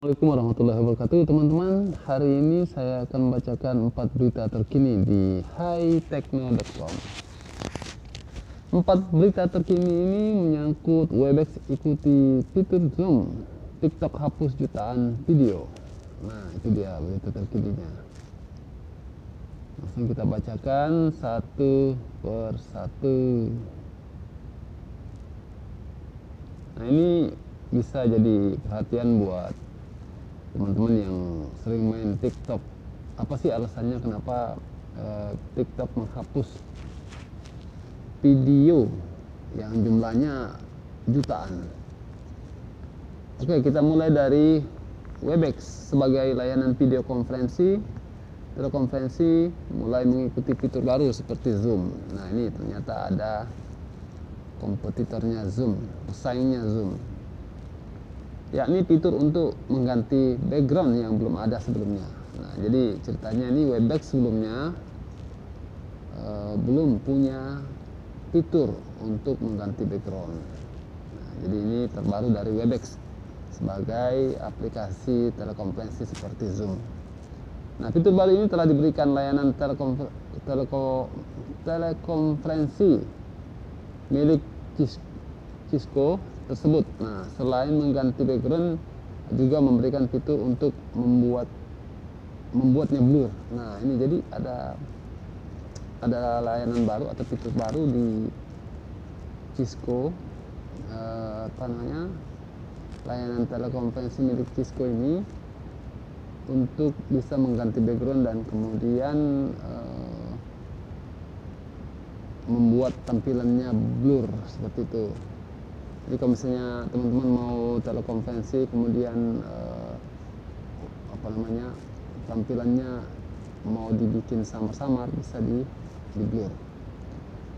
Assalamualaikum warahmatullahi wabarakatuh teman-teman. Hari ini saya akan membacakan 4 berita terkini di hightechno.com. 4 berita terkini ini menyangkut Webex ikuti fitur Zoom, TikTok hapus jutaan video. Nah, itu dia berita terkininya. Langsung kita bacakan satu per satu. Nah, ini bisa jadi perhatian buat teman-teman yang sering main TikTok. Apa sih alasannya kenapa TikTok menghapus video yang jumlahnya jutaan? Oke, kita mulai dari Webex sebagai layanan video konferensi. Telekonferensi mulai mengikuti fitur baru seperti Zoom. Nah, ini ternyata ada kompetitornya Zoom, pesaingnya Zoom, yakni fitur untuk mengganti background yang belum ada sebelumnya. Nah, jadi ceritanya ini Webex sebelumnya belum punya fitur untuk mengganti background. Nah, jadi ini terbaru dari Webex sebagai aplikasi telekonferensi seperti Zoom. Nah, fitur baru ini telah diberikan layanan telekonferensi milik Cisco tersebut. Nah, selain mengganti background, juga memberikan fitur untuk membuatnya blur. Nah, ini jadi ada layanan baru atau fitur baru di Cisco, layanan telekonferensi milik Cisco ini untuk bisa mengganti background dan kemudian membuat tampilannya blur seperti itu. Jadi kalau misalnya teman-teman mau telekonferensi kemudian tampilannya mau dibikin samar-samar, bisa di blur.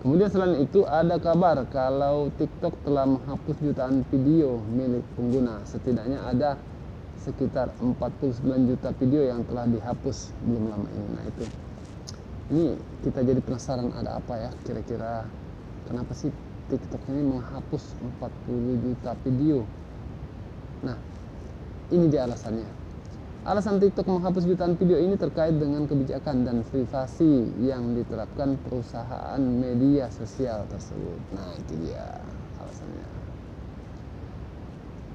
Kemudian selain itu ada kabar kalau TikTok telah menghapus jutaan video milik pengguna. Setidaknya ada sekitar 49 juta video yang telah dihapus belum lama ini. Nah, ini kita jadi penasaran, ada apa ya kira-kira, kenapa sih TikTok ini menghapus 40 juta video. Nah, ini dia alasannya. Alasan TikTok menghapus jutaan video ini terkait dengan kebijakan dan privasi yang diterapkan perusahaan media sosial tersebut. Nah, itu dia alasannya.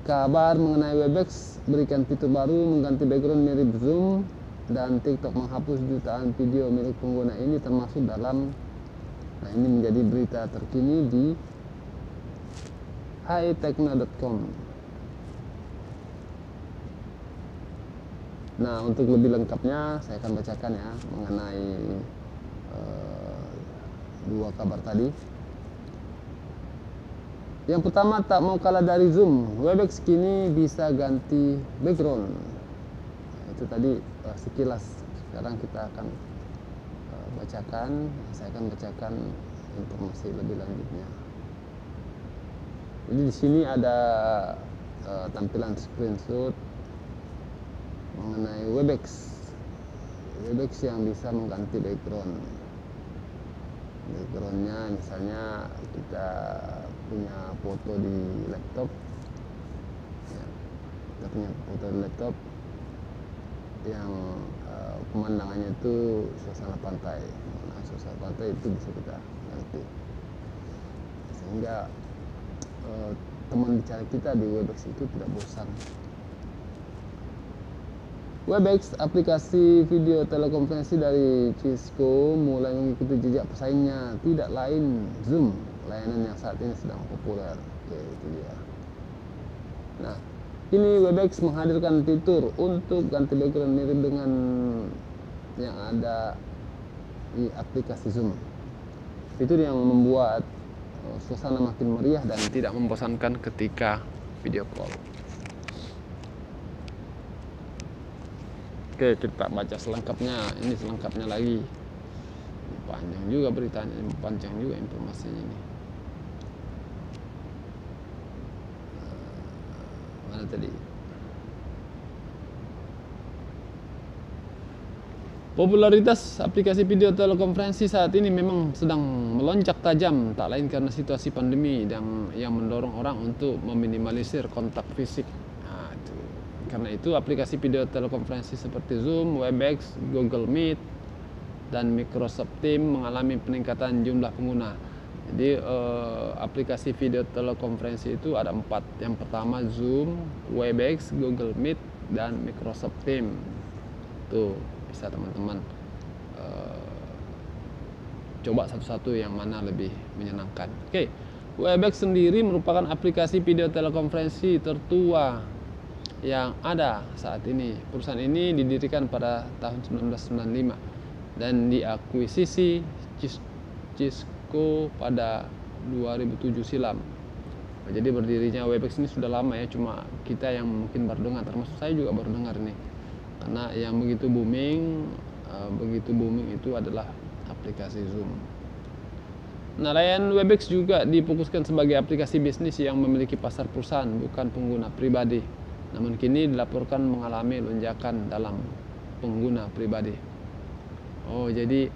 Kabar mengenai Webex berikan fitur baru mengganti background mirip Zoom dan TikTok menghapus jutaan video milik pengguna ini termasuk dalam. Nah, ini menjadi berita terkini di hightechno.com. Nah, untuk lebih lengkapnya saya akan bacakan ya mengenai dua kabar tadi. Yang pertama, tak mau kalah dari Zoom, Webex kini bisa ganti background. Nah, itu tadi sekilas. Sekarang kita akan saya akan bacakan informasi lebih lanjutnya. Jadi di sini ada tampilan screenshot mengenai Webex yang bisa mengganti backgroundnya. Misalnya kita punya foto di laptop ya, yang pemandangannya itu suasana pantai. Nah, suasana pantai itu bisa kita ganti sehingga teman bicara kita di Webex itu tidak bosan. Webex, aplikasi video telekonferensi dari Cisco, mulai mengikuti jejak pesaingnya, tidak lain Zoom, layanan yang saat ini sedang populer. Oke, itu dia. Nah, kini Webex menghadirkan fitur untuk ganti background mirip dengan yang ada di aplikasi Zoom. Fitur yang membuat suasana makin meriah dan tidak membosankan ketika video call. Oke, kita baca selengkapnya. Ini selengkapnya lagi. Panjang juga beritanya, panjang juga informasinya ini. Mana tadi? Popularitas aplikasi video telekonferensi saat ini memang sedang melonjak tajam, tak lain karena situasi pandemi yang mendorong orang untuk meminimalisir kontak fisik. Nah, itu Karena itu aplikasi video telekonferensi seperti Zoom, Webex, Google Meet, dan Microsoft Teams mengalami peningkatan jumlah pengguna. Jadi aplikasi video telekonferensi itu ada 4. Yang pertama Zoom, Webex, Google Meet, dan Microsoft Teams. Tuh bisa teman-teman coba satu-satu yang mana lebih menyenangkan. Oke, Webex sendiri merupakan aplikasi video telekonferensi tertua yang ada saat ini. Perusahaan ini didirikan pada tahun 1995 dan diakuisisi Cisco pada 2007 silam. Jadi berdirinya Webex ini sudah lama ya, cuma kita yang mungkin baru dengar, termasuk saya juga baru dengar nih. Karena yang begitu booming itu adalah aplikasi Zoom. Nah, layanan Webex juga difokuskan sebagai aplikasi bisnis yang memiliki pasar perusahaan, bukan pengguna pribadi. Namun kini dilaporkan mengalami lonjakan dalam pengguna pribadi. Oh, jadi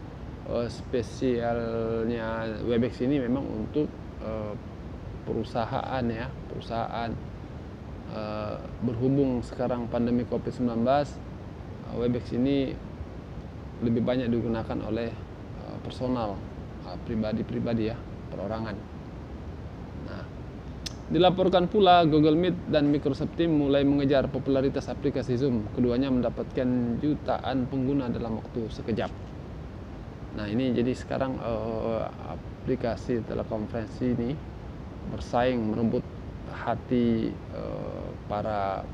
spesialnya Webex ini memang untuk perusahaan ya, berhubung sekarang pandemi COVID-19, Webex ini lebih banyak digunakan oleh personal, pribadi ya, perorangan. Nah, dilaporkan pula Google Meet dan Microsoft Teams mulai mengejar popularitas aplikasi Zoom. Keduanya mendapatkan jutaan pengguna dalam waktu sekejap. Nah, ini jadi sekarang aplikasi telekonferensi ini bersaing merebut hati para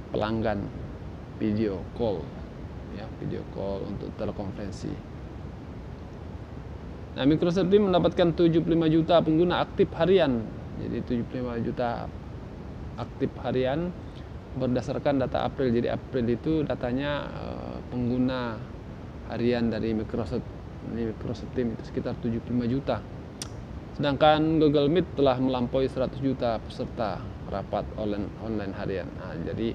pelanggan video call ya, video call untuk telekonferensi. Nah, Microsoft Teams mendapatkan 75 juta pengguna aktif harian. Jadi 75 juta aktif harian berdasarkan data April. Jadi April itu datanya pengguna harian dari Microsoft Teams itu sekitar 75 juta. Sedangkan Google Meet telah melampaui 100 juta peserta rapat online harian. Nah, jadi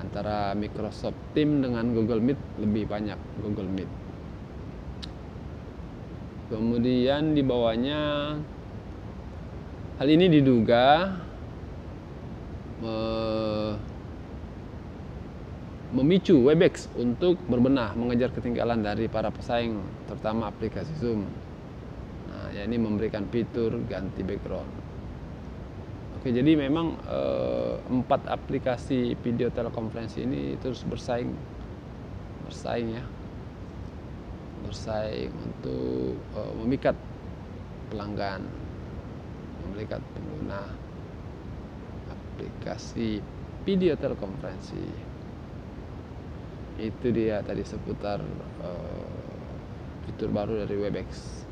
antara Microsoft Teams dengan Google Meet lebih banyak Google Meet. Kemudian di bawahnya, hal ini diduga memicu Webex untuk berbenah mengejar ketinggalan dari para pesaing, terutama aplikasi Zoom. Nah, ya ini memberikan fitur ganti background. Oke, jadi memang 4 aplikasi video telekonferensi ini terus bersaing ya. Bersaing untuk memikat pelanggan, memikat pengguna aplikasi video telekonferensi. Itu dia tadi seputar fitur baru dari Webex.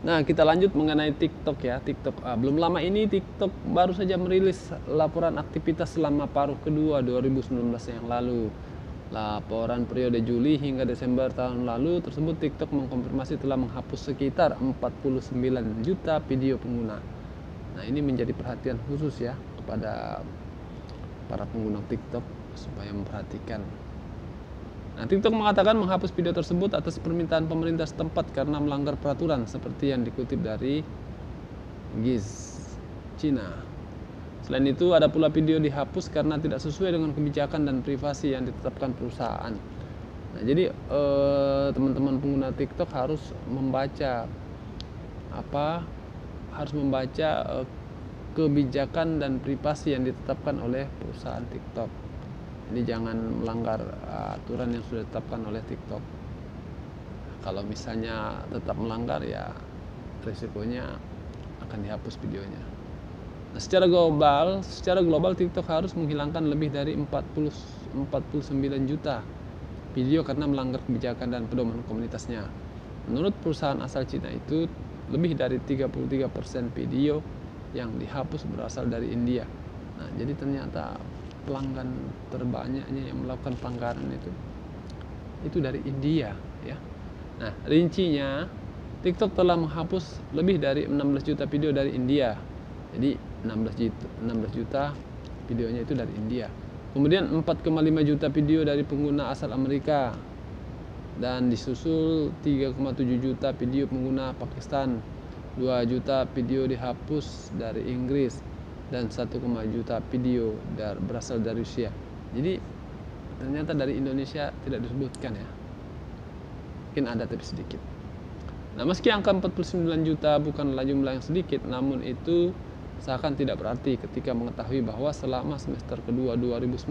Nah, kita lanjut mengenai TikTok ya. TikTok belum lama ini TikTok baru saja merilis laporan aktivitas selama paruh kedua 2019 yang lalu. Laporan periode Juli hingga Desember tahun lalu tersebut TikTok mengkonfirmasi telah menghapus sekitar 49 juta video pengguna. Nah, ini menjadi perhatian khusus ya kepada para pengguna TikTok supaya memperhatikan. Nah, TikTok mengatakan menghapus video tersebut atas permintaan pemerintah setempat karena melanggar peraturan seperti yang dikutip dari Giz China. Selain itu, ada pula video dihapus karena tidak sesuai dengan kebijakan dan privasi yang ditetapkan perusahaan. Nah, jadi teman-teman pengguna TikTok harus membaca kebijakan dan privasi yang ditetapkan oleh perusahaan TikTok. Jadi jangan melanggar aturan yang sudah ditetapkan oleh TikTok. Kalau misalnya tetap melanggar, ya risikonya akan dihapus videonya. Nah, secara global TikTok harus menghilangkan lebih dari 49 juta video karena melanggar kebijakan dan pedoman komunitasnya. Menurut perusahaan asal Cina itu, lebih dari 33% video yang dihapus berasal dari India. Nah, jadi ternyata pelanggan terbanyaknya yang melakukan pelanggaran itu dari India ya. Nah, rincinya TikTok telah menghapus lebih dari 16 juta video dari India. Jadi 16 juta videonya itu dari India. Kemudian 4,5 juta video dari pengguna asal Amerika, dan disusul 3,7 juta video pengguna Pakistan, 2 juta video dihapus dari Inggris, dan 1,5 juta video berasal dari Rusia. Jadi ternyata dari Indonesia tidak disebutkan ya. Mungkin ada tapi sedikit. Nah, meski angka 49 juta bukanlah jumlah yang sedikit, namun itu seakan tidak berarti ketika mengetahui bahwa selama semester kedua 2019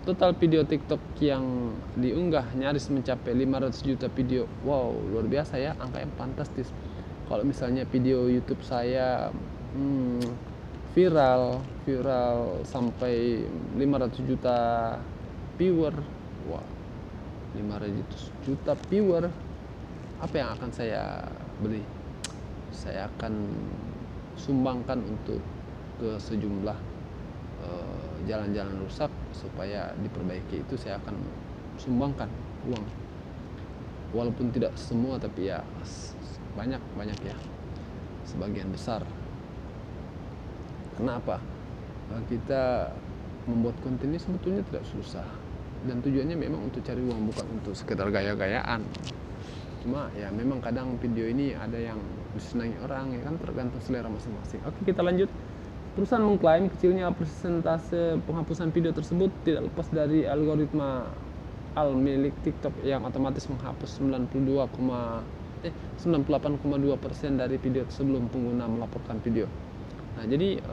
total video TikTok yang diunggah nyaris mencapai 500 juta video. Wow, luar biasa ya, angka yang fantastis. Kalau misalnya video YouTube saya viral sampai 500 juta viewer, wah, 500 juta viewer, apa yang akan saya beli? Saya akan sumbangkan untuk ke sejumlah jalan-jalan rusak supaya diperbaiki. Itu saya akan sumbangkan uang, walaupun tidak semua, tapi ya banyak ya, sebagian besar. Kenapa? Kita membuat konten ini sebetulnya tidak susah, dan tujuannya memang untuk cari uang, bukan untuk sekedar gaya-gayaan. Cuma ya memang kadang video ini ada yang disenangi orang, ya kan, tergantung selera masing-masing. Oke, kita lanjut. Perusahaan mengklaim kecilnya persentase penghapusan video tersebut tidak lepas dari algoritma milik TikTok yang otomatis menghapus 98,2% dari video sebelum pengguna melaporkan video. Nah, jadi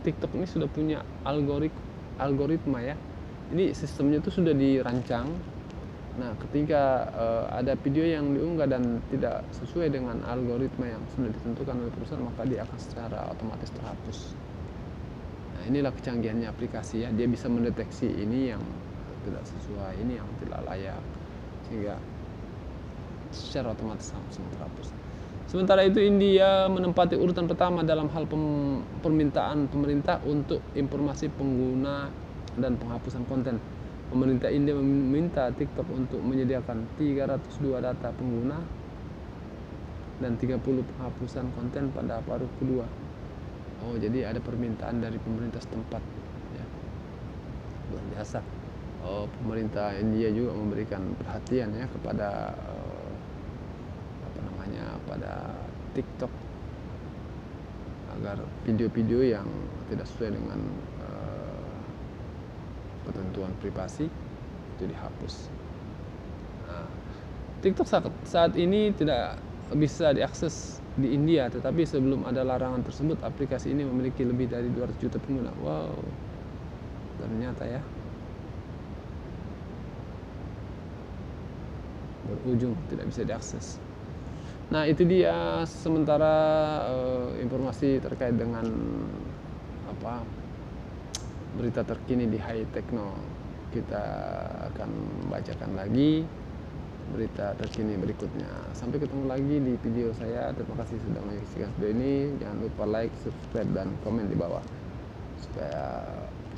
TikTok ini sudah punya algoritma ya. Ini sistemnya itu sudah dirancang. Nah, ketika ada video yang diunggah dan tidak sesuai dengan algoritma yang sudah ditentukan oleh perusahaan, maka dia akan secara otomatis terhapus. Nah, inilah kecanggihannya aplikasi ya. Dia bisa mendeteksi ini yang tidak sesuai, ini yang tidak layak, sehingga secara otomatis langsung terhapus. Sementara itu, India menempati urutan pertama dalam hal permintaan pemerintah untuk informasi pengguna dan penghapusan konten. Pemerintah India meminta TikTok untuk menyediakan 302 data pengguna dan 30 penghapusan konten pada paruh kedua. Oh, jadi ada permintaan dari pemerintah setempat ya. Luar biasa. Oh, pemerintah India juga memberikan perhatian ya kepada pada TikTok, agar video-video yang tidak sesuai dengan ketentuan privasi itu dihapus. Nah, TikTok saat ini tidak bisa diakses di India, tetapi sebelum ada larangan tersebut aplikasi ini memiliki lebih dari 200 juta pengguna. Wow, ternyata ya, berujung tidak bisa diakses. Nah, itu dia sementara informasi terkait dengan berita terkini di High Techno. Kita akan bacakan lagi berita terkini berikutnya. Sampai ketemu lagi di video saya. Terima kasih sudah menyaksikan video ini. Jangan lupa like, subscribe, dan komen di bawah supaya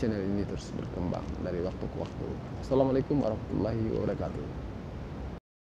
channel ini terus berkembang dari waktu ke waktu. Assalamualaikum warahmatullahi wabarakatuh.